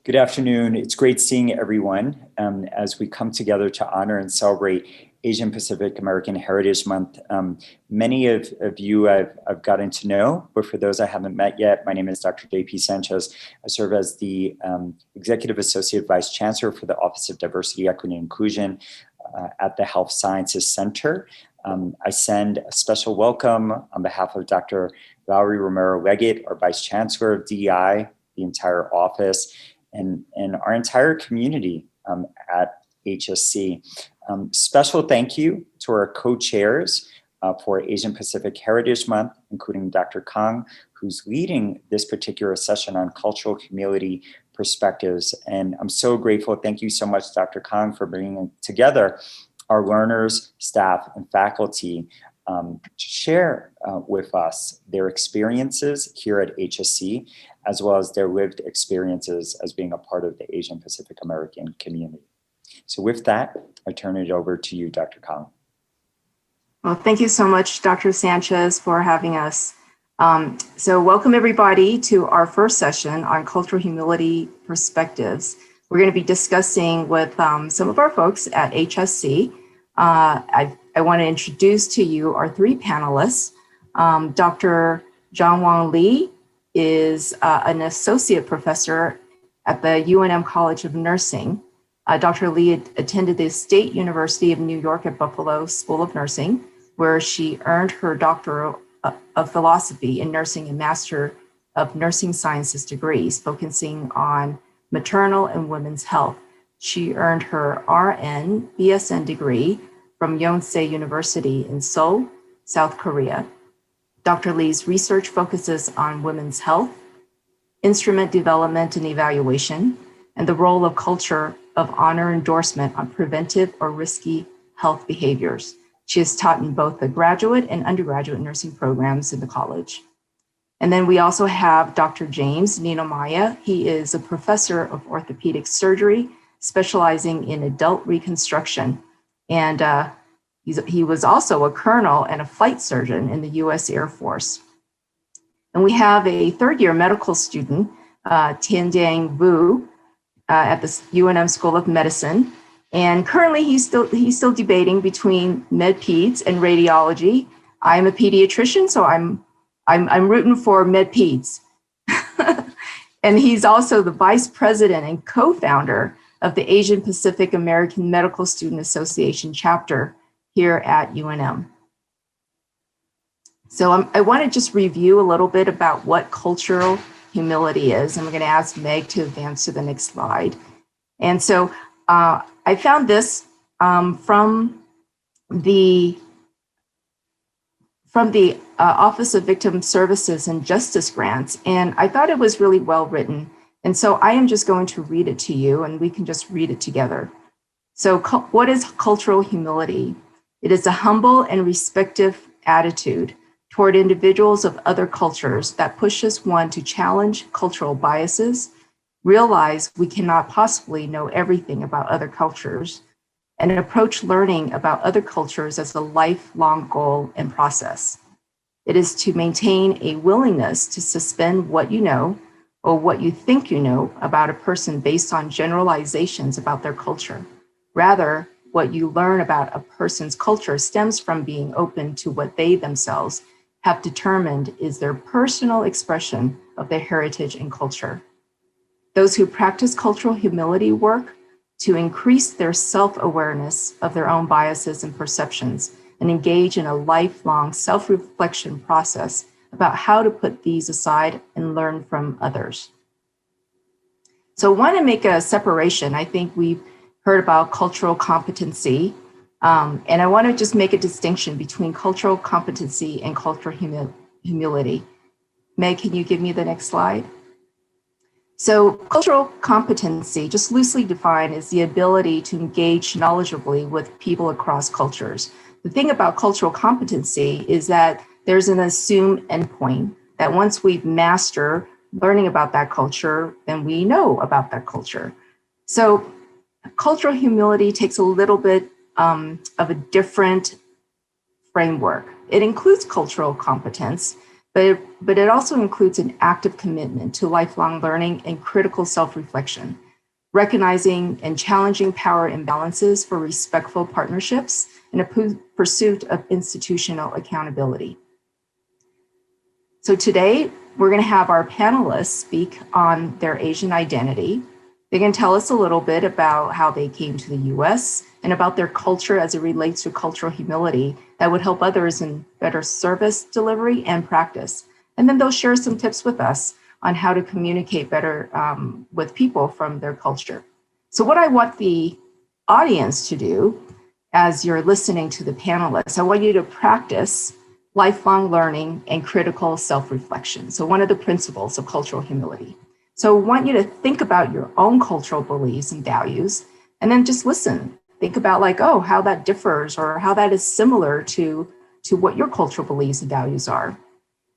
Good afternoon. It's great seeing everyone as we come together to honor and celebrate Asian Pacific American Heritage Month. Many of you I've gotten to know, but for those I haven't met yet, my name is Dr. J.P. Sanchez. I serve as the Executive Associate Vice Chancellor for the Office of Diversity, Equity, and Inclusion at the Health Sciences Center. I send a special welcome on behalf of Dr. Valerie Romero-Leggett, our Vice Chancellor of DEI, the entire office, and our entire community at HSC. Special thank you to our co-chairs for Asian Pacific Heritage Month, including Dr. Kang, who's leading this particular session on cultural humility perspectives. And I'm so grateful. Thank you so much, Dr. Kang, for bringing together our learners, staff, and faculty to share with us their experiences here at HSC, as well as their lived experiences as being a part of the Asian Pacific American community. So with that, I turn it over to you, Dr. Kang. Well, thank you so much, Dr. Sanchez, for having us. So welcome everybody to our first session on cultural humility perspectives. We're going to be discussing with some of our folks at HSC. I want to introduce to you our three panelists. Dr. John Wong Lee is an associate professor at the UNM College of Nursing. Dr. Lee attended the State University of New York at Buffalo School of Nursing, where she earned her Doctor of Philosophy in Nursing and Master of Nursing Sciences degrees, focusing on maternal and women's health. She earned her RN BSN degree from Yonsei University in Seoul, South Korea. Dr. Lee's research focuses on women's health, instrument development and evaluation, and the role of culture of honor endorsement on preventive or risky health behaviors. She has taught in both the graduate and undergraduate nursing programs in the college. And then we also have Dr. James Nino. He is a professor of orthopedic surgery, specializing in adult reconstruction. And he was also a colonel and a flight surgeon in the US Air Force. And we have a third-year medical student, Tian-Dang Wu, at the UNM School of Medicine. And currently he's still debating between med-peds and radiology. I'm a pediatrician, so I'm rooting for med-peds. And he's also the vice president and co-founder of the Asian Pacific American Medical Student Association chapter here at UNM. So I want to just review a little bit about what cultural humility is, and we're going to ask Meg to advance to the next slide. And so I found this from the Office of Victim Services and Justice Grants, and I thought it was really well written. And so I am just going to read it to you, and we can just read it together. So what is cultural humility? It is a humble and respectful attitude toward individuals of other cultures that pushes one to challenge cultural biases, realize we cannot possibly know everything about other cultures, and approach learning about other cultures as a lifelong goal and process. It is to maintain a willingness to suspend what you know or what you think you know about a person based on generalizations about their culture. Rather, what you learn about a person's culture stems from being open to what they themselves have determined is their personal expression of their heritage and culture. Those who practice cultural humility work to increase their self-awareness of their own biases and perceptions and engage in a lifelong self-reflection process about how to put these aside and learn from others. So I want to make a separation. I think we've heard about cultural competency, and I want to just make a distinction between cultural competency and cultural humility. Meg, can you give me the next slide? So cultural competency, just loosely defined, is the ability to engage knowledgeably with people across cultures. The thing about cultural competency is that there's an assumed endpoint that once we've mastered learning about that culture, then we know about that culture. So cultural humility takes a little bit of a different framework. It includes cultural competence, but it also includes an active commitment to lifelong learning and critical self-reflection, recognizing and challenging power imbalances for respectful partnerships in a pursuit of institutional accountability. So today, we're going to have our panelists speak on their Asian identity. They can tell us a little bit about how they came to the US and about their culture as it relates to cultural humility that would help others in better service delivery and practice. And then they'll share some tips with us on how to communicate better with people from their culture. So what I want the audience to do as you're listening to the panelists, I want you to practice lifelong learning and critical self-reflection. So one of the principles of cultural humility. So I want you to think about your own cultural beliefs and values, and then just listen. Think about like, oh, how that differs or how that is similar to what your cultural beliefs and values are.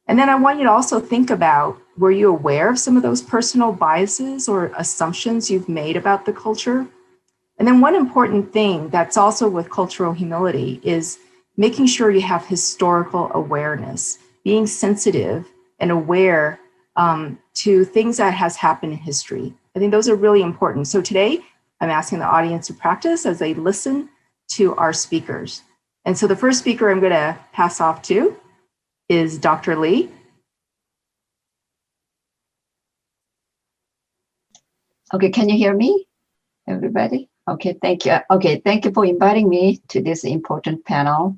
And then I want you to also think about, were you aware of some of those personal biases or assumptions you've made about the culture? And then one important thing that's also with cultural humility is making sure you have historical awareness, being sensitive and aware to things that has happened in history. I think those are really important. So today, I'm asking the audience to practice as they listen to our speakers. And so the first speaker I'm going to pass off to is Dr. Lee. Okay, can you hear me, everybody? Okay, thank you. Okay, thank you for inviting me to this important panel.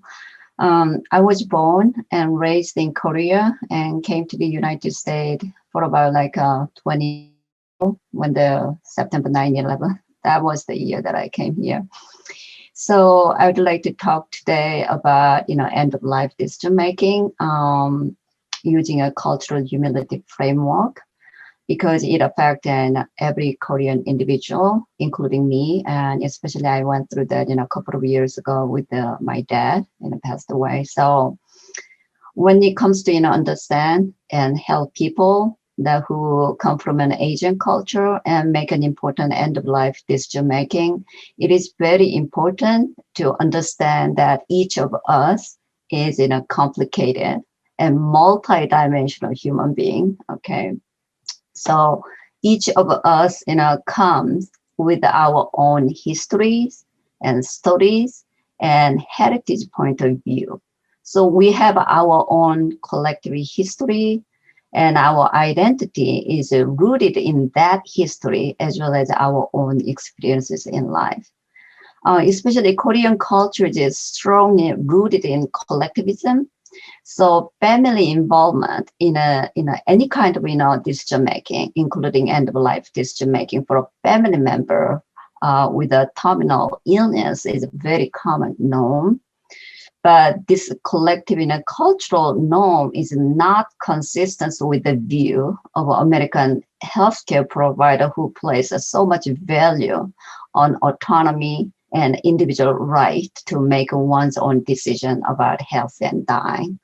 I was born and raised in Korea and came to the United States for about like 20 when the September 9/11, that was the year that I came here. So I would like to talk today about, end of life decision making using a cultural humility framework, because it affects every Korean individual, including me. And especially I went through that, a couple of years ago with my dad, passed away. So when it comes to, understand and help people who come from an Asian culture and make an important end of life decision making, it is very important to understand that each of us is in a complicated and multi-dimensional human being, okay? So each of us, comes with our own histories and stories and heritage point of view. So we have our own collective history, and our identity is rooted in that history as well as our own experiences in life. Especially Korean culture is strongly rooted in collectivism. So family involvement in any kind of decision making, including end of life decision making for a family member with a terminal illness, is a very common norm. But this collective cultural norm is not consistent with the view of American healthcare provider who places so much value on autonomy and individual right to make one's own decision about health and dying.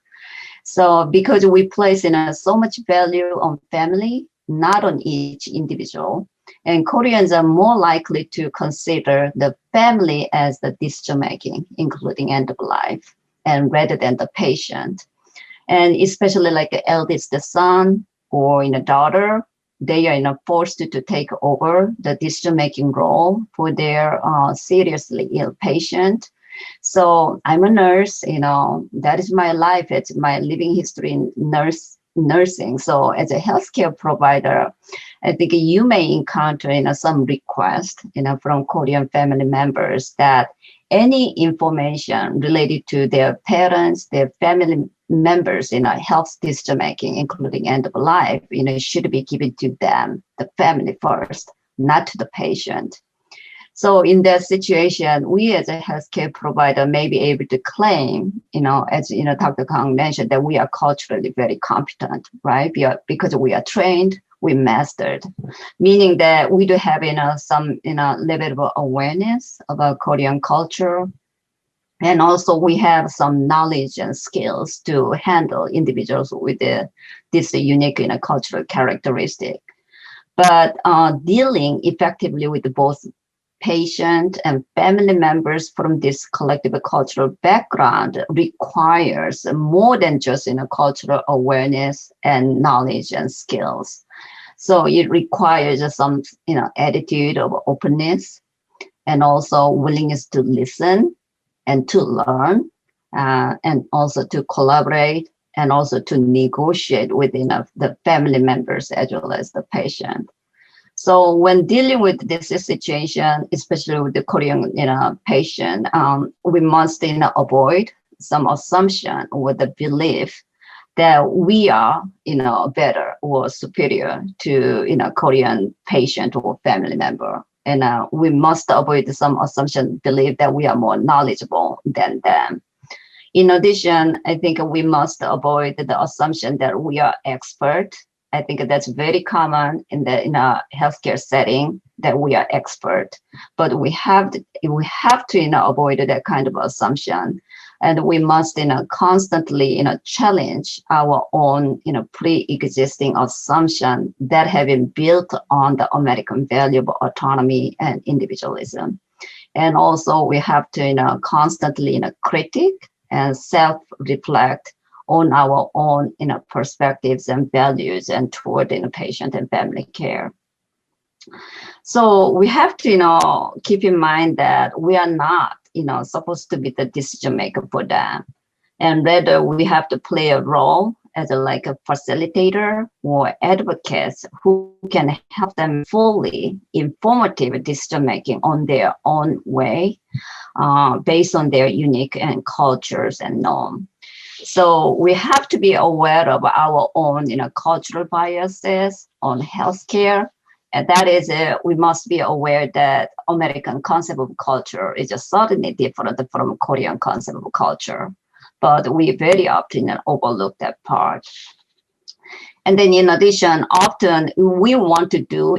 So because we place so much value on family, not on each individual, and Koreans are more likely to consider the family as the decision making, including end of life, and rather than the patient. And especially like the eldest son or daughter, they are forced to take over the decision making role for their seriously ill patient. So I'm a nurse, that is my life. It's my living history in nursing. So as a healthcare provider, I think you may encounter some request, from Korean family members that any information related to their parents, their family members, health decision making, including end of life, should be given to them, the family first, not to the patient. So in that situation, we as a healthcare provider may be able to claim, as Dr. Kang mentioned, that we are culturally very competent, right? Because we are trained, we mastered, meaning that we do have some level of awareness about Korean culture, and also we have some knowledge and skills to handle individuals with this unique cultural characteristic. But dealing effectively with both patient and family members from this collective cultural background requires more than just cultural awareness and knowledge and skills. So it requires some attitude of openness and also willingness to listen and to learn and also to collaborate and also to negotiate within the family members as well as the patient. So when dealing with this situation, especially with the Korean patient, we must avoid some assumption or the belief that we are better or superior to Korean patient or family member. And we must avoid some assumption, belief that we are more knowledgeable than them. In addition, I think we must avoid the assumption that we are expert. I think that's very common in a healthcare setting that we are expert, but we have to avoid that kind of assumption, and we must constantly challenge our own pre-existing assumption that have been built on the American value of autonomy and individualism, and also we have to constantly critique and self-reflect on our own perspectives and values and toward patient and family care. So we have to keep in mind that we are not supposed to be the decision maker for them, and rather we have to play a role as a facilitator or advocates who can help them fully informative decision making on their own way, based on their unique and cultures and norms. So we have to be aware of our own cultural biases on healthcare. And that is, we must be aware that American concept of culture is just certainly different from Korean concept of culture. But we very often overlook that part. And then in addition, often we want to do,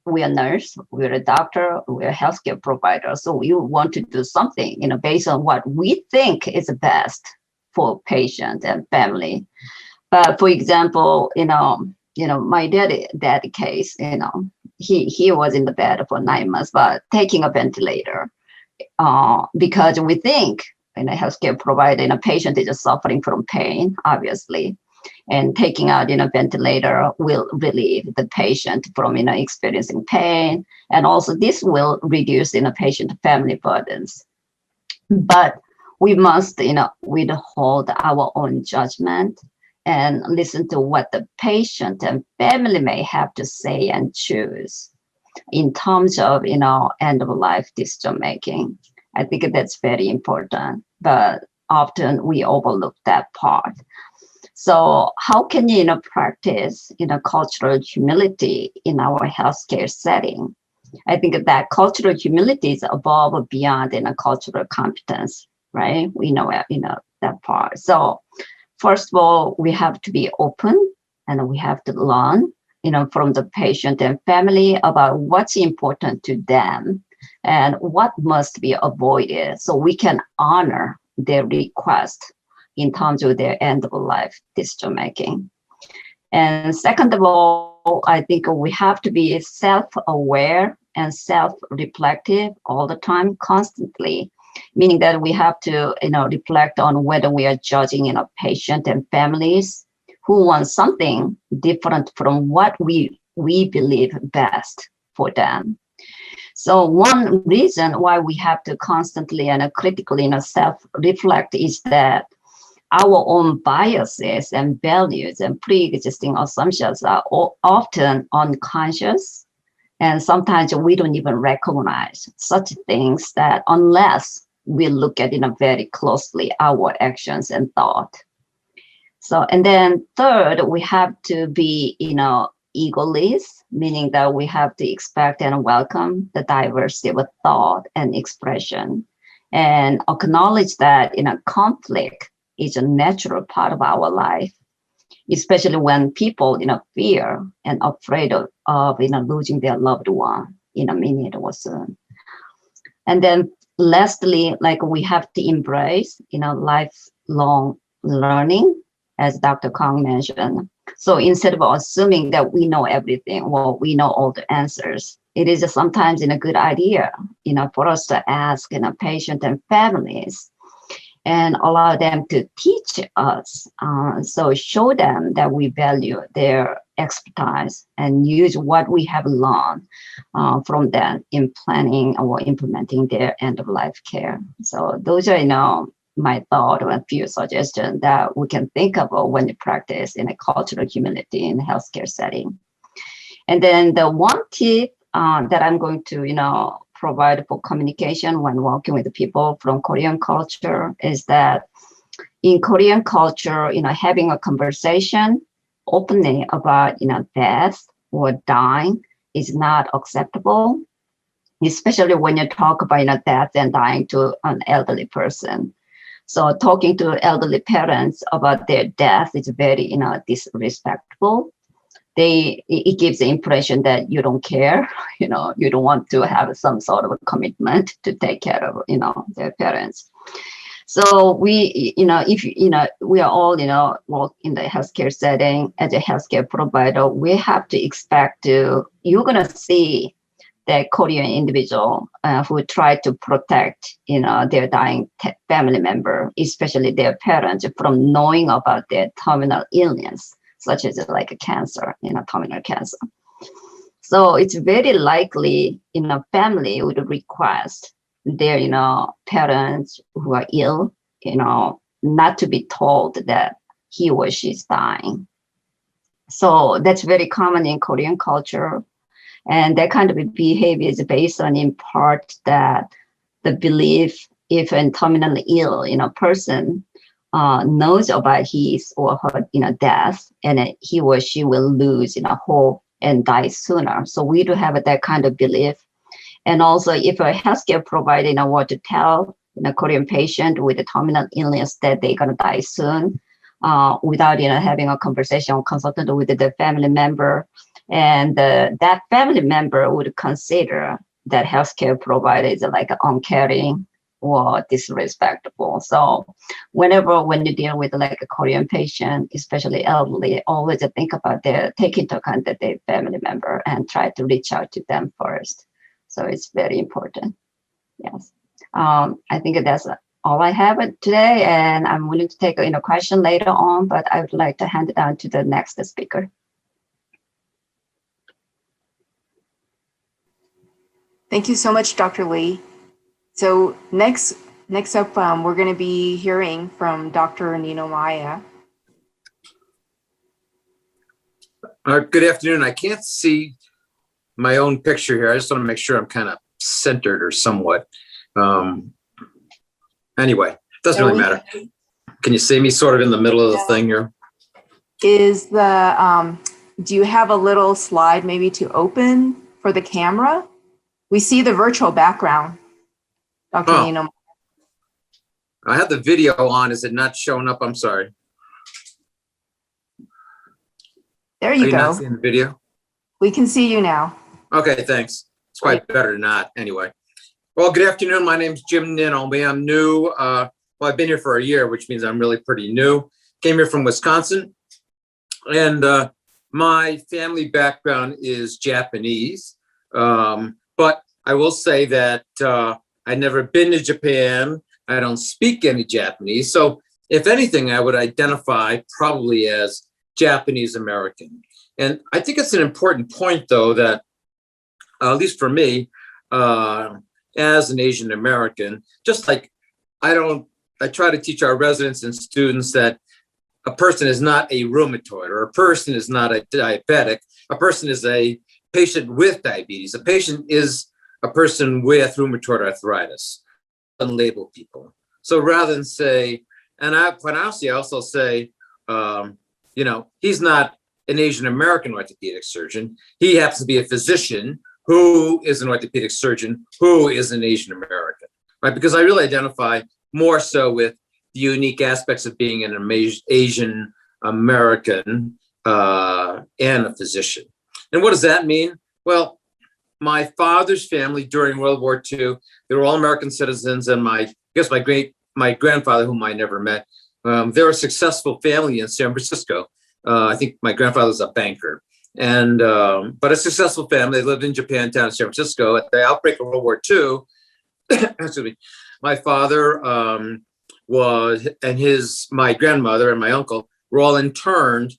we're a nurse, we're a doctor, we're a healthcare provider. So we want to do something, based on what we think is best for patient and family. But for example, my dad case, he was in the bed for 9 months, but taking a ventilator, because we think in a healthcare provider, a patient is just suffering from pain, obviously, and taking out a ventilator will relieve the patient from experiencing pain, and also this will reduce patient family burdens. But we must withhold our own judgment and listen to what the patient and family may have to say and choose in terms of end of life decision making. I think that's very important, but often we overlook that part. So how can you practice cultural humility in our healthcare setting? I think that cultural humility is above or beyond cultural competence, right? We know that part. So first of all, we have to be open and we have to learn from the patient and family about what's important to them and what must be avoided, so we can honor their request in terms of their end of life decision making. And second of all, I think we have to be self-aware and self-reflective all the time, constantly, meaning that we have to reflect on whether we are judging patient and families who want something different from what we believe best for them. So one reason why we have to constantly and critically self-reflect is that our own biases and values and pre-existing assumptions are often unconscious, and sometimes we don't even recognize such things that unless we look at very closely our actions and thought. So, and then third, we have to be egoless, meaning that we have to expect and welcome the diversity of thought and expression, and acknowledge that conflict is a natural part of our life, especially when people fear and afraid of losing their loved one in a minute or soon. And then lastly, we have to embrace lifelong learning, as Dr. Kong mentioned. So instead of assuming that we know everything, well, we know all the answers, it is sometimes a good idea, for us to ask, patients and families and allow them to teach us. So show them that we value their expertise and use what we have learned from them in planning or implementing their end-of-life care. So those are, my thought or a few suggestions that we can think about when you practice in a cultural humility in a healthcare setting. And then the one tip that I'm going to, provide for communication when working with the people from Korean culture is that in Korean culture, having a conversation openly about, death or dying is not acceptable, especially when you talk about, death and dying to an elderly person. So talking to elderly parents about their death is very, disrespectful. It gives the impression that you don't care, you don't want to have some sort of a commitment to take care of, their parents. So we, we are all, work in the healthcare setting as a healthcare provider. We have to expect you're going to see the Korean individual who try to protect, their dying family member, especially their parents, from knowing about their terminal illness, such as like a cancer, terminal cancer. So it's very likely, family would request their, parents who are ill, not to be told that he or she is dying. So that's very common in Korean culture. And that kind of behavior is based on, in part, that the belief if a terminally ill, person knows about his or her, death, and he or she will lose, hope and die sooner. So we do have that kind of belief. And also, if a healthcare provider, were to tell a Korean patient with a terminal illness that they're going to die soon, without, having a conversation or consultant with the family member, and that family member would consider that healthcare provider is like uncaring or disrespectful. So when you deal with like a Korean patient, especially elderly, always think about take into account that their family member and try to reach out to them first. So it's very important. Yes. I think that's all I have today, and I'm willing to take a question later on, but I would like to hand it down to the next speaker. Thank you so much, Dr. Lee. So next up, we're going to be hearing from Dr. Nino Maya. Good afternoon. I can't see my own picture here. I just want to make sure I'm kind of centered or somewhat. Anyway, it doesn't really matter. Can you see me sort of in the middle of the thing here? Is the, do you have a little slide maybe to open for the camera? We see the virtual background, Dr. Nino. I have the video on. Is it not showing up? I'm sorry. There you go. Not seeing the video? We can see you now. Okay, thanks. It's quite better not. Anyway. Well, good afternoon. My name's Jim Nino. I'm new. Well, I've been here for a year, which means I'm really pretty new. Came here from Wisconsin. And my family background is Japanese. But I will say that I've never been to Japan. I don't speak any Japanese. So if anything, I would identify probably as Japanese American. And I think it's an important point, though, that at least for me, as an Asian American, just like I try to teach our residents and students that a person is not a rheumatoid or a person is not a diabetic. A person is a patient with diabetes. A patient is a person with rheumatoid arthritis. Unlabeled people. So rather than say, and quite honestly, I also say, he's not an Asian American orthopedic surgeon. He happens to be a physician who is an orthopedic surgeon who is an Asian American, right? Because I really identify more so with the unique aspects of being an Asian American and a physician. And what does that mean? Well, my father's family during World War II, they were all American citizens, and my grandfather, whom I never met, they were a successful family in San Francisco. I think my grandfather was a banker, and but a successful family. They lived in Japantown, San Francisco. At the outbreak of World War II, excuse me, my father my grandmother and my uncle were all interned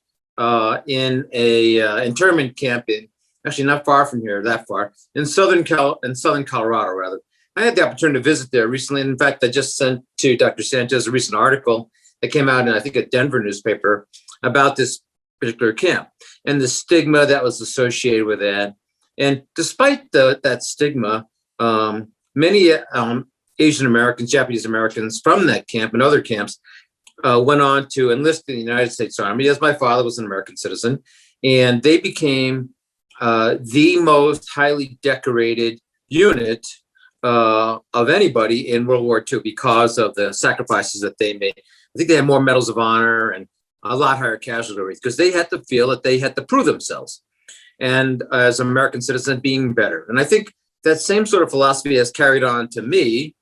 in a internment camp in, actually not far from here, that far, in southern Colorado, rather. I had the opportunity to visit there recently. In fact, I just sent to Dr. Sanchez a recent article that came out in, I think, a Denver newspaper about this particular camp and the stigma that was associated with that. And despite that stigma, many Asian Americans, Japanese Americans from that camp and other camps went on to enlist in the United States Army, as my father was an American citizen, and they became the most highly decorated unit of anybody in World War II because of the sacrifices that they made. I think they had more medals of honor and a lot higher casualty rates because they had to feel that they had to prove themselves, and as American citizens being better. And I think that same sort of philosophy has carried on to me,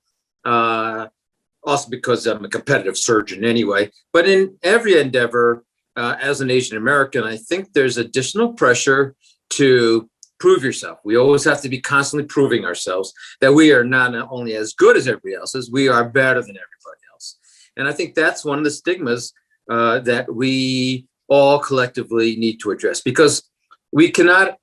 also because I'm a competitive surgeon anyway. But in every endeavor, as an Asian American, I think there's additional pressure to prove yourself. We always have to be constantly proving ourselves that we are not only as good as everybody else, as we are better than everybody else. And I think that's one of the stigmas that we all collectively need to address, because we cannot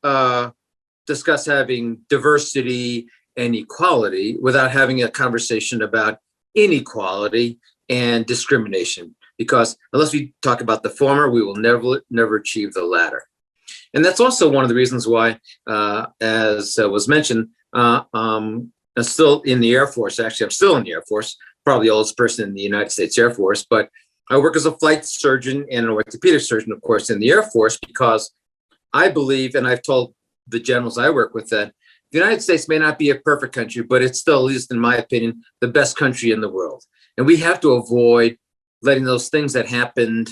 discuss having diversity and equality without having a conversation about inequality and discrimination, because unless we talk about the former, we will never achieve the latter. And that's also one of the reasons why, as was mentioned, I'm still in the Air Force. Actually, I'm still in the Air Force, probably the oldest person in the United States Air Force, but I work as a flight surgeon and an orthopedic surgeon, of course, in the Air Force, because I believe, and I've told the generals I work with, that the United States may not be a perfect country, but it's still, at least in my opinion, the best country in the world. And we have to avoid letting those things that happened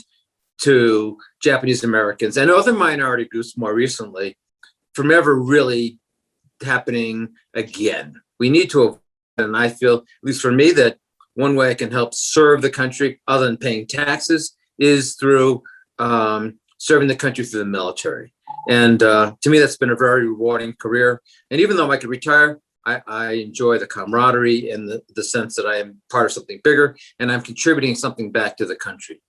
to Japanese Americans and other minority groups more recently from ever really happening again. We need to avoid, and I feel, at least for me, that one way I can help serve the country other than paying taxes is through serving the country through the military. And to me, that's been a very rewarding career. And even though I could retire, I enjoy the camaraderie and the sense that I am part of something bigger and I'm contributing something back to the country.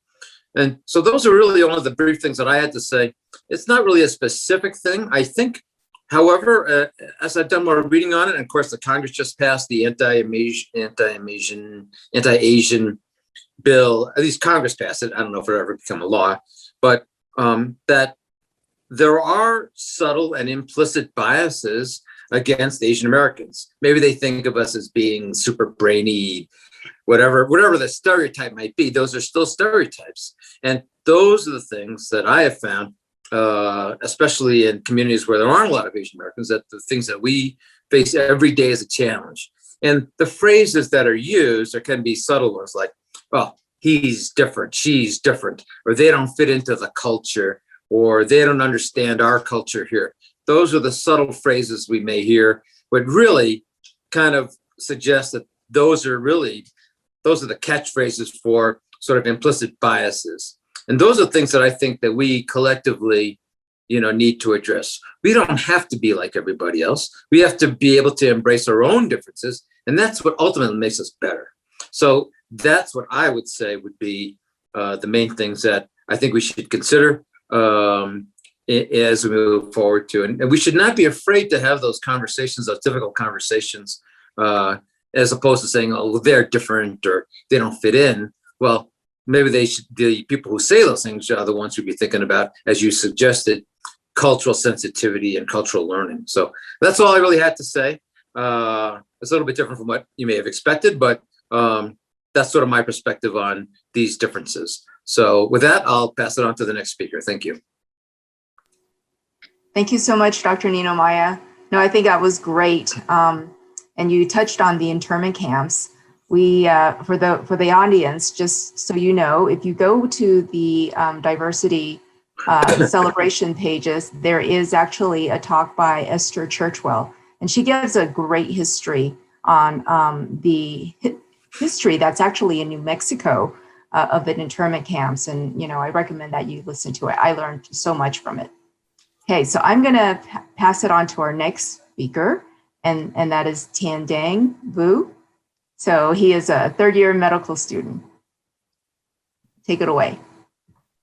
And so those are really all of the brief things that I had to say. It's not really a specific thing. I think, however, as I've done more reading on it, and of course the Congress just passed the anti-Asian bill, at least Congress passed it. I don't know if it'll ever become a law, but that there are subtle and implicit biases against Asian Americans. Maybe they think of us as being super brainy, whatever the stereotype might be. Those are still stereotypes. And those are the things that I have found, especially in communities where there aren't a lot of Asian Americans, that the things that we face every day as a challenge. And the phrases that are used can be subtle ones like, well, he's different, she's different, or they don't fit into the culture, or they don't understand our culture here. Those are the subtle phrases we may hear, but really kind of suggest that those are the catchphrases for sort of implicit biases. And those are things that I think that we collectively, need to address. We don't have to be like everybody else. We have to be able to embrace our own differences. And that's what ultimately makes us better. So that's what I would say would be the main things that I think we should consider as we move forward to. And we should not be afraid to have those conversations, those difficult conversations, as opposed to saying, oh, they're different or they don't fit in. Well, maybe the people who say those things are the ones who'd be thinking about, as you suggested, cultural sensitivity and cultural learning. So that's all I really had to say. It's a little bit different from what you may have expected, but that's sort of my perspective on these differences. So with that, I'll pass it on to the next speaker. Thank you. Thank you so much, Dr. Nino Maya. No, I think that was great. And you touched on the internment camps. We, for the audience, just so you know, if you go to the diversity celebration pages, there is actually a talk by Esther Churchwell, and she gives a great history on the history that's actually in New Mexico of the internment camps. And, you know, I recommend that you listen to it. I learned so much from it. Okay, so I'm going to pass it on to our next speaker, and that is Tian Dang Vu. So he is a third-year medical student. Take it away.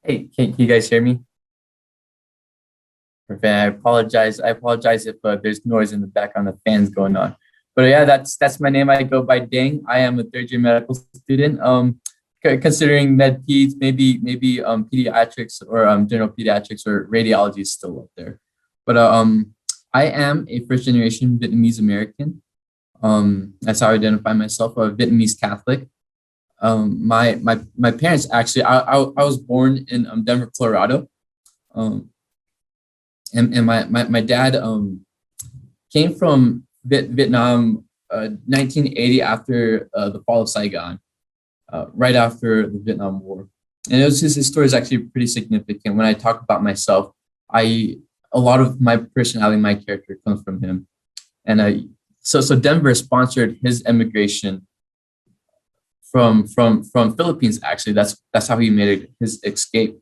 Hey, can you guys hear me? Perfect. I apologize if there's noise in the background of fans going on. But yeah, that's my name. I go by Dang. I am a third-year medical student. Considering med peds, maybe pediatrics or general pediatrics or radiology is still up there. But I am a first-generation Vietnamese American. That's how I identify myself, a Vietnamese Catholic. My parents actually, I was born in Denver, Colorado. And my dad came from Vietnam 1980 after the fall of Saigon, right after the Vietnam War. And his story is actually pretty significant. When I talk about myself, a lot of my personality, my character comes from him. And so Denver sponsored his immigration from Philippines. Actually, that's how he made his escape.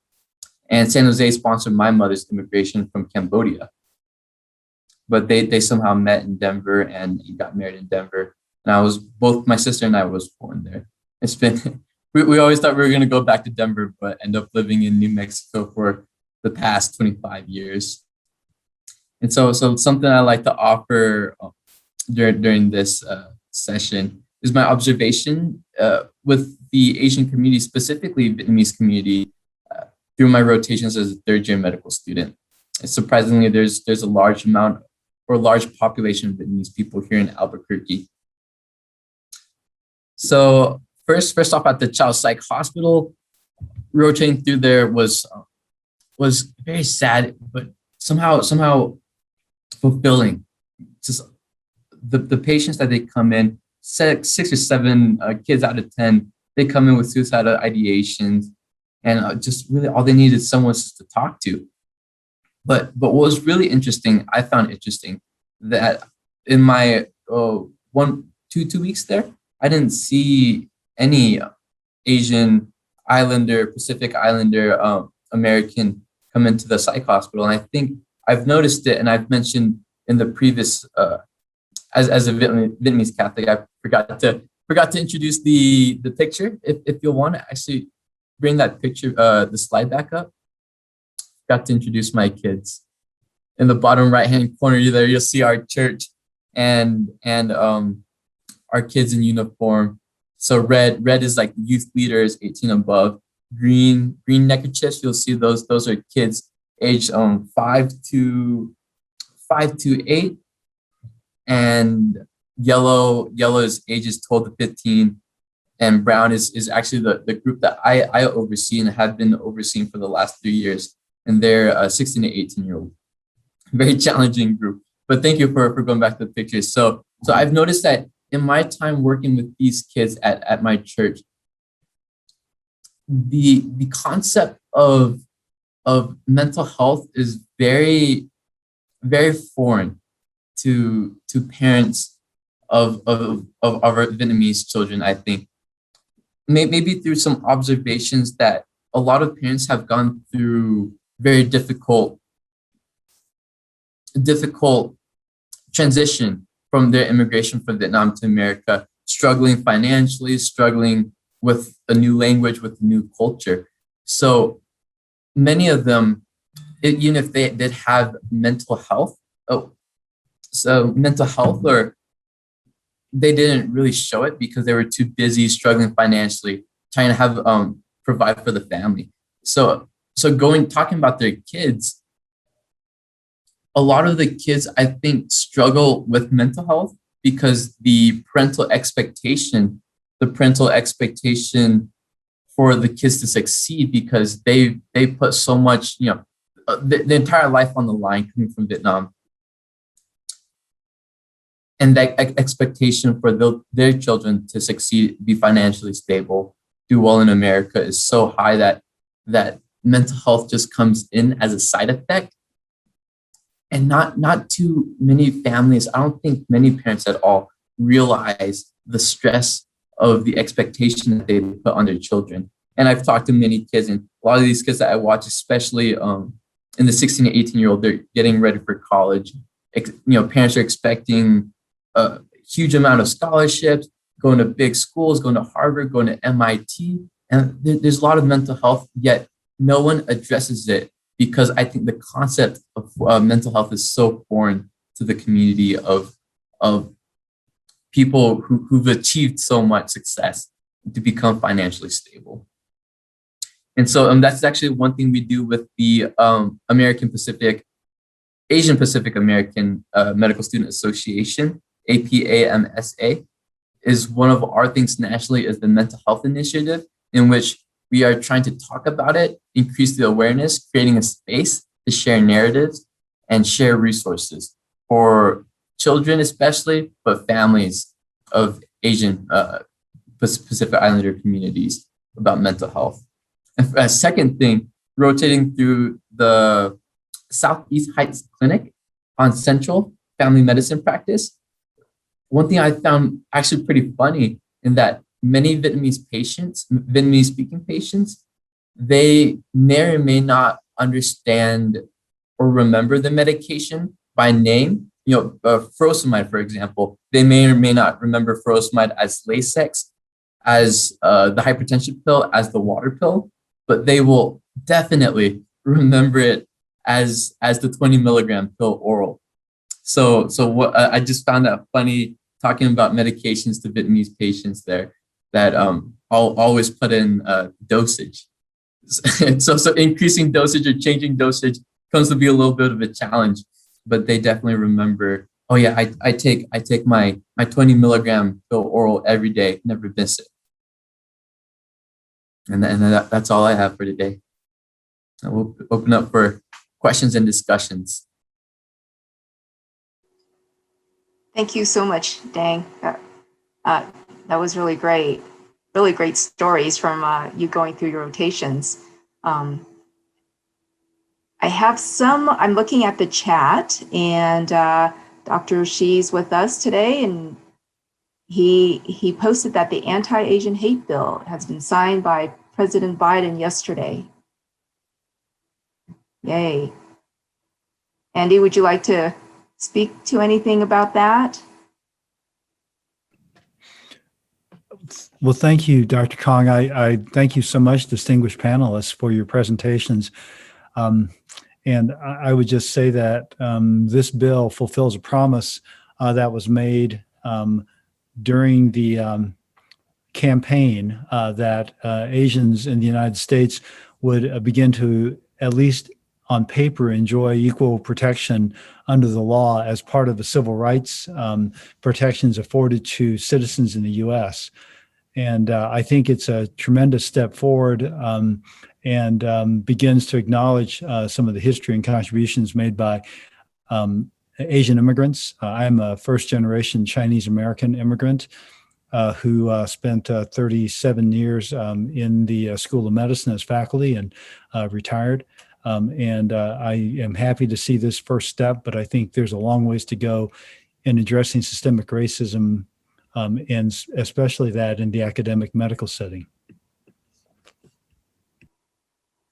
And San Jose sponsored my mother's immigration from Cambodia. But they somehow met in Denver and got married in Denver. And both my sister and I was born there. It's been, we always thought we were going to go back to Denver, but end up living in New Mexico for the past 25 years. And so something I like to offer during this session is my observation with the Asian community, specifically Vietnamese community, through my rotations as a third-year medical student. And surprisingly, there's a large amount or a large population of Vietnamese people here in Albuquerque. So first off, at the Child Psych Hospital, rotating through there was very sad, but somehow fulfilling. Just the patients that they come in, 6 or 7 kids out of 10, they come in with suicidal ideations, and just really all they need is someone to talk to. But what was really interesting, I found interesting, that in my 2 weeks there, I didn't see any Asian Islander, Pacific Islander, American come into the psych hospital. And I think I've noticed it, and I've mentioned in the previous, as a Vietnamese Catholic, I forgot to introduce the picture. If you'll want to actually bring that picture, the slide back up. Got to introduce my kids. In the bottom right-hand corner there, you'll see our church and our kids in uniform. So red is like youth leaders, 18 above. Green neckerchiefs, you'll see those are kids aged 5 to 8, and yellow is ages 12 to 15. And brown is actually the group that I oversee and have been overseeing for the last 3 years. And they're 16 to 18-year-old. Very challenging group. But thank you for going back to the pictures. So I've noticed that in my time working with these kids at my church, the concept of mental health is very, very foreign to parents of our Vietnamese children, I think. Maybe through some observations that a lot of parents have gone through very difficult transition from their immigration from Vietnam to America, struggling financially, struggling with a new language, with a new culture. So many of them, even if they did have mental health, or they didn't really show it because they were too busy struggling financially, trying to have provide for the family. So talking about their kids, a lot of the kids, I think, struggle with mental health because the parental expectation for the kids to succeed, because they put so much, the entire life on the line coming from Vietnam. And that expectation for their children to succeed, be financially stable, do well in America is so high that mental health just comes in as a side effect. And not too many families, I don't think many parents at all realize the stress of the expectation that they put on their children. And I've talked to many kids, and a lot of these kids that I watch, especially in the 16 to 18-year-old, they're getting ready for college. Parents are expecting a huge amount of scholarships, going to big schools, going to Harvard, going to MIT. And there's a lot of mental health, yet no one addresses it, because I think the concept of mental health is so foreign to the community of people who've achieved so much success to become financially stable. And so that's actually one thing we do with the Asian Pacific American Medical Student Association, APAMSA, is one of our things nationally is the mental health initiative, in which we are trying to talk about it, increase the awareness, creating a space to share narratives and share resources for children especially, but families of Asian Pacific Islander communities about mental health. And a second thing, rotating through the Southeast Heights Clinic on Central Family Medicine Practice, one thing I found actually pretty funny in that many Vietnamese-speaking patients, they may or may not understand or remember the medication by name. Furosemide, for example, they may or may not remember furosemide as Lasix, as the hypertension pill, as the water pill, but they will definitely remember it as the 20 milligram pill oral. So what I just found that funny, talking about medications to Vietnamese patients there, that I'll always put in dosage. So increasing dosage or changing dosage comes to be a little bit of a challenge, but they definitely remember, oh yeah, I take my 20 milligram pill oral every day, never miss it. And that's all I have for today. And we'll open up for questions and discussions. Thank you so much, Dang. That was really great stories from you going through your rotations. I have some, I'm looking at the chat, and Dr. Shi's with us today, and he posted that the Anti-Asian Hate bill has been signed by President Biden yesterday. Yay. Andy, would you like to speak to anything about that? Well, thank you, Dr. Kong. I thank you so much, distinguished panelists, for your presentations. And I would just say that this bill fulfills a promise that was made during the campaign that Asians in the United States would begin to, at least on paper, enjoy equal protection under the law as part of the civil rights protections afforded to citizens in the U.S. And I think it's a tremendous step forward and begins to acknowledge some of the history and contributions made by Asian immigrants. I'm a first-generation Chinese-American immigrant who spent 37 years in the School of Medicine as faculty and retired. And I am happy to see this first step, but I think there's a long ways to go in addressing systemic racism, and especially that in the academic medical setting.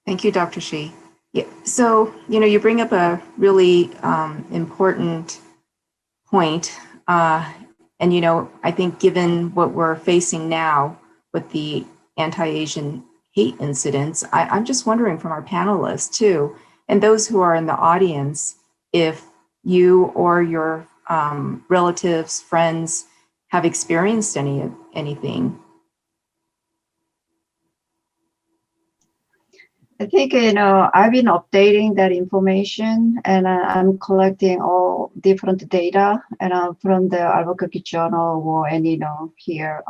Thank you, Dr. Shi. Yeah, so, you bring up a really important point. And, I think given what we're facing now with the anti-Asian hate incidents, I'm just wondering from our panelists too, and those who are in the audience, if you or your relatives, friends have experienced anything. I think, I've been updating that information, and I'm collecting all different data and from the Albuquerque Journal or Nino here,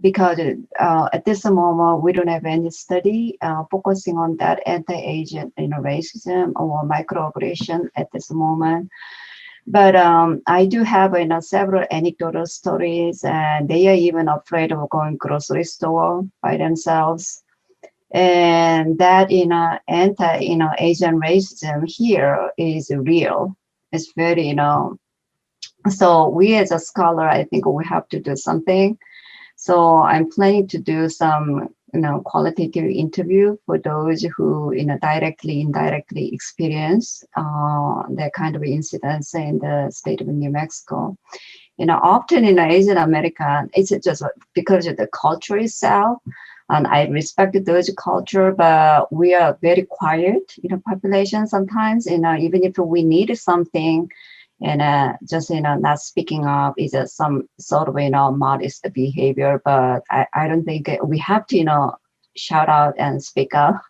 because at this moment, we don't have any study focusing on that anti-Asian racism or microaggression at this moment. But I do have several anecdotal stories, and they are even afraid of going grocery store by themselves. And that anti-Asian racism here is real. It's very so we as a scholar, I think we have to do something. So I'm planning to do some qualitative interview for those who, directly, indirectly experience that kind of incidents in the state of New Mexico. Often in Asian American, it's just because of the culture itself. And I respect those culture, but we are very quiet, population sometimes, even if we need something, and just, not speaking up is some sort of, modest behavior, but I don't think we have to, shout out and speak up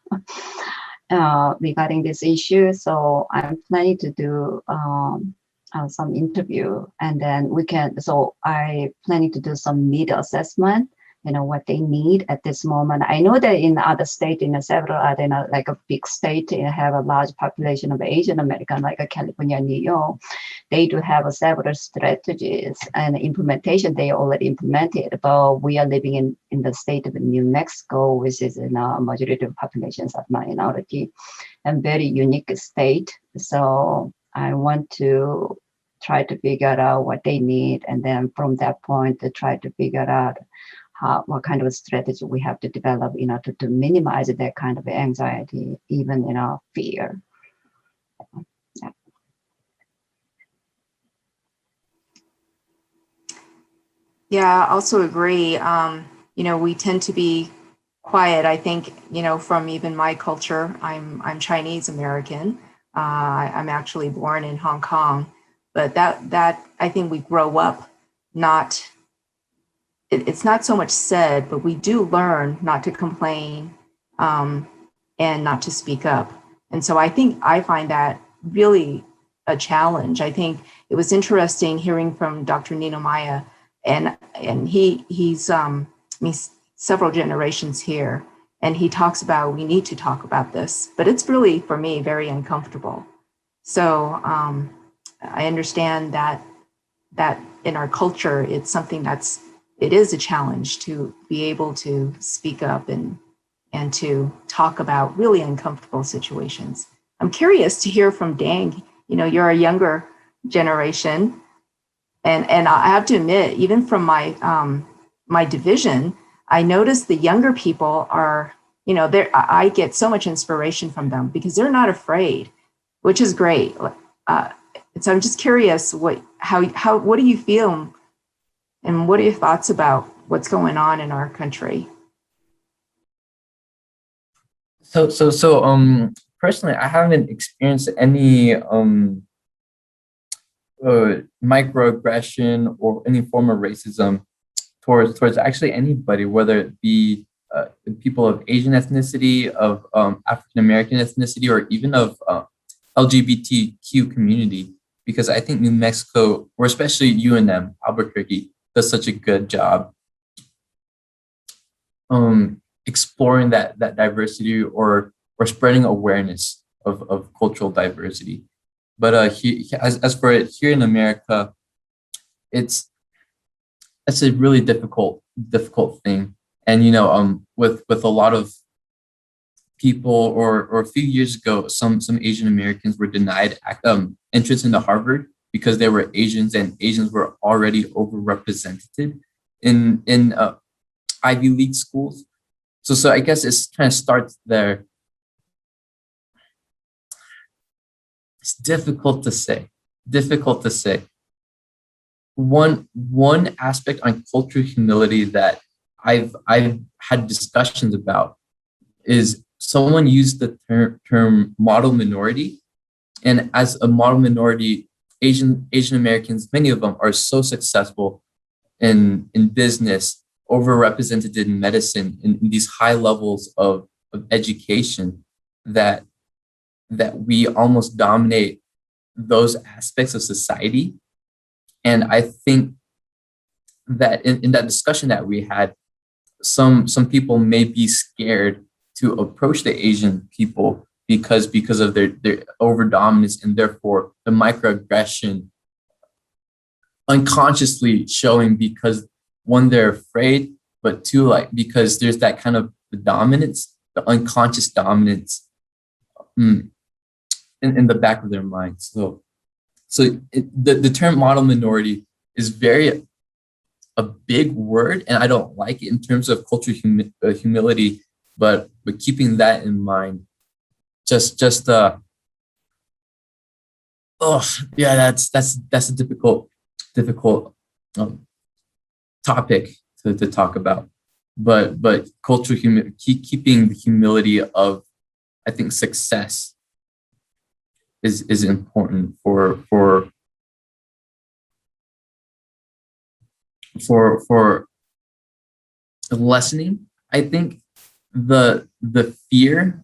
regarding this issue. So I'm planning to do some interview, and then I planning to do some need assessment, what they need at this moment. I know that in other states, in several other, like a big state, have a large population of Asian American, like California, New York, they do have several strategies and implementation they already implemented, but we are living in the state of New Mexico, which is a majority of populations of minority and very unique state. So I want to try to figure out what they need, and then from that point to try to figure out what kind of strategy we have to develop, to minimize that kind of anxiety, even fear. Yeah. Yeah, I also agree. We tend to be quiet. I think, from even my culture, I'm Chinese American. I'm actually born in Hong Kong, but that I think we grow up it's not so much said, but we do learn not to complain and not to speak up. And so I think I find that really a challenge. I think it was interesting hearing from Dr. Nino Maya, and he's several generations here, and he talks about we need to talk about this, but it's really, for me, very uncomfortable. So I understand that in our culture, it's something it is a challenge to be able to speak up and to talk about really uncomfortable situations. I'm curious to hear from Dang. You're a younger generation, and I have to admit, even from my division, I noticed the younger people are, I get so much inspiration from them because they're not afraid, which is great. So I'm just curious, what do you feel? And what are your thoughts about what's going on in our country? So personally, I haven't experienced any microaggression or any form of racism towards actually anybody, whether it be people of Asian ethnicity, of African American ethnicity, or even of LGBTQ community. Because I think New Mexico, or especially UNM, Albuquerque, does such a good job exploring that diversity or spreading awareness of cultural diversity. But as for it here in America, it's a really difficult thing. And with a lot of people, or a few years ago, some Asian Americans were denied entrance into Harvard because they were Asians, and Asians were already overrepresented in Ivy League schools. So I guess it's kind of starts there. It's difficult to say. One aspect on cultural humility that I've had discussions about is someone used the term model minority, and as a model minority, Asian Americans, many of them are so successful in business, overrepresented in medicine, in these high levels of education, that we almost dominate those aspects of society. And I think that in that discussion that we had, some people may be scared to approach the Asian people because of their over dominance, and therefore the microaggression unconsciously showing, because one, they're afraid, but two, like, because there's that kind of the dominance, the unconscious dominance in the back of their minds. So the term model minority is very a big word, and I don't like it in terms of cultural humility, but keeping that in mind, oh yeah, that's a difficult topic to talk about, but cultural keeping the humility of, I think, success is important for lessening, I think, the fear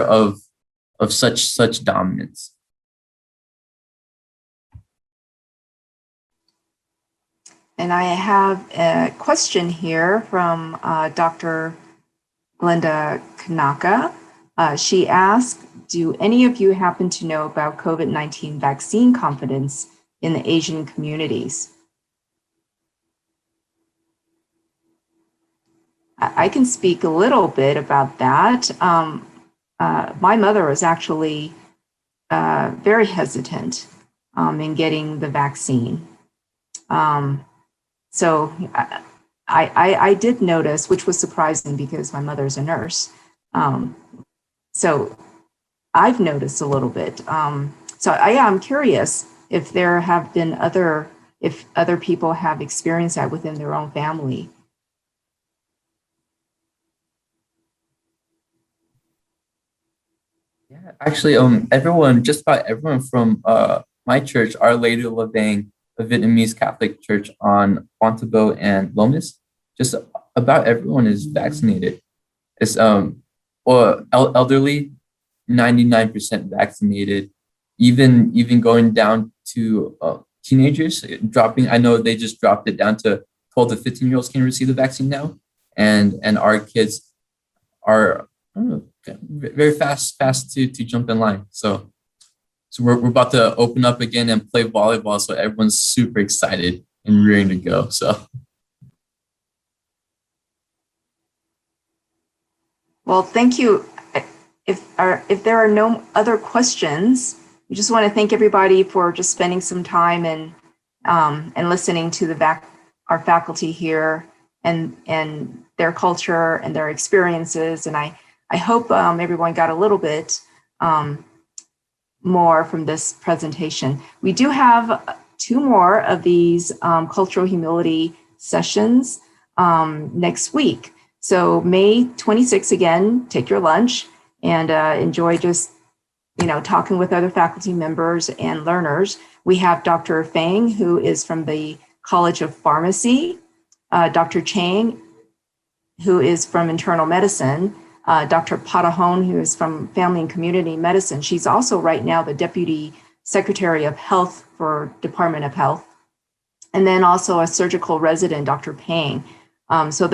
of such dominance. And I have a question here from Dr. Glenda Kanaka. She asked, do any of you happen to know about COVID-19 vaccine confidence in the Asian communities? I can speak a little bit about that. My mother was actually very hesitant in getting the vaccine. So I did notice, which was surprising because my mother's a nurse. So I've noticed a little bit. So I'm curious if there have been if other people have experienced that within their own family. Yeah, actually, just about everyone from my church, Our Lady of Lavang, a Vietnamese Catholic church on Fontevaux and Lomas, just about everyone is vaccinated. It's elderly, 99% vaccinated. Even going down to teenagers, dropping. I know they just dropped it down to 12 to 15-year-olds can receive the vaccine now, and our kids are, I don't know, very fast to jump in line. So we're about to open up again and play volleyball. So everyone's super excited and ready to go. So. Well, thank you. If there are no other questions, we just want to thank everybody for just spending some time and listening to our faculty here and their culture and their experiences. And I hope everyone got a little bit more from this presentation. We do have 2 more of these cultural humility sessions next week. So May 26th, again, take your lunch and enjoy just, talking with other faculty members and learners. We have Dr. Fang, who is from the College of Pharmacy, Dr. Chang, who is from internal medicine, Dr. Patahon, who is from family and community medicine. She's also right now the Deputy Secretary of Health for Department of Health. And then also a surgical resident, Dr. Pang. So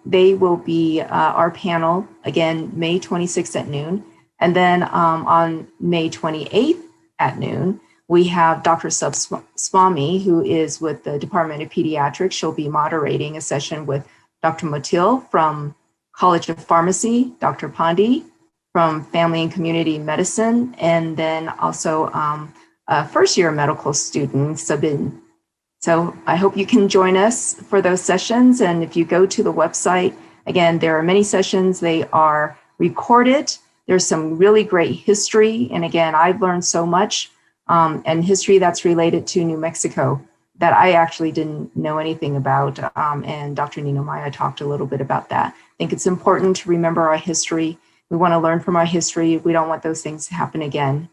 they will be our panel, again, May 26th at noon. And then on May 28th at noon, we have Dr. Subswamy, who is with the Department of Pediatrics. She'll be moderating a session with Dr. Motil from College of Pharmacy, Dr. Pandey from Family and Community Medicine, and then also a first-year medical student, Sabin. So I hope you can join us for those sessions. And if you go to the website, again, there are many sessions. They are recorded. There's some really great history. And again, I've learned so much and history that's related to New Mexico that I actually didn't know anything about. And Dr. Nino Maya talked a little bit about that. I think it's important to remember our history. We want to learn from our history. We don't want those things to happen again.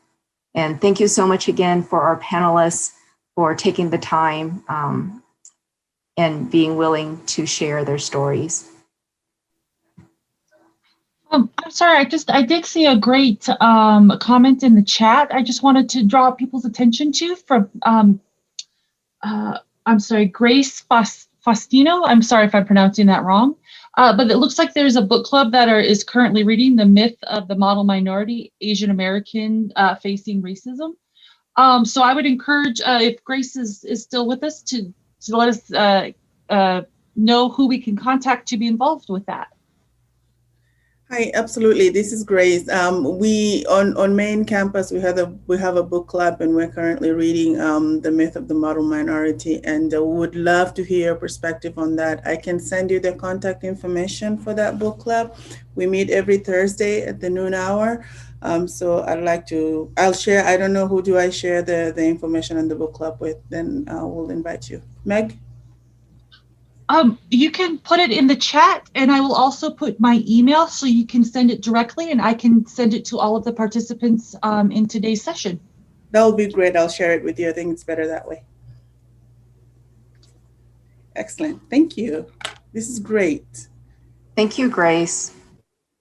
And thank you so much again for our panelists for taking the time and being willing to share their stories. I'm sorry, I did see a great comment in the chat. I just wanted to draw people's attention to from, I'm sorry, Grace Faustino. I'm sorry if I'm pronouncing that wrong. But it looks like there's a book club that is currently reading The Myth of the Model Minority, Asian American Facing Racism. So I would encourage, if Grace is still with us, to let us know who we can contact to be involved with that. Hi, absolutely. This is Grace. We on main campus we have a book club, and we're currently reading The Myth of the Model Minority, and would love to hear your perspective on that. I can send you the contact information for that book club. We meet every Thursday at the noon hour. So I'll share. I don't know, who do I share the information on the book club with? Then we'll invite you. Meg? You can put it in the chat, and I will also put my email so you can send it directly, and I can send it to all of the participants in today's session. That would be great. I'll share it with you. I think it's better that way. Excellent. Thank you. This is great. Thank you, Grace.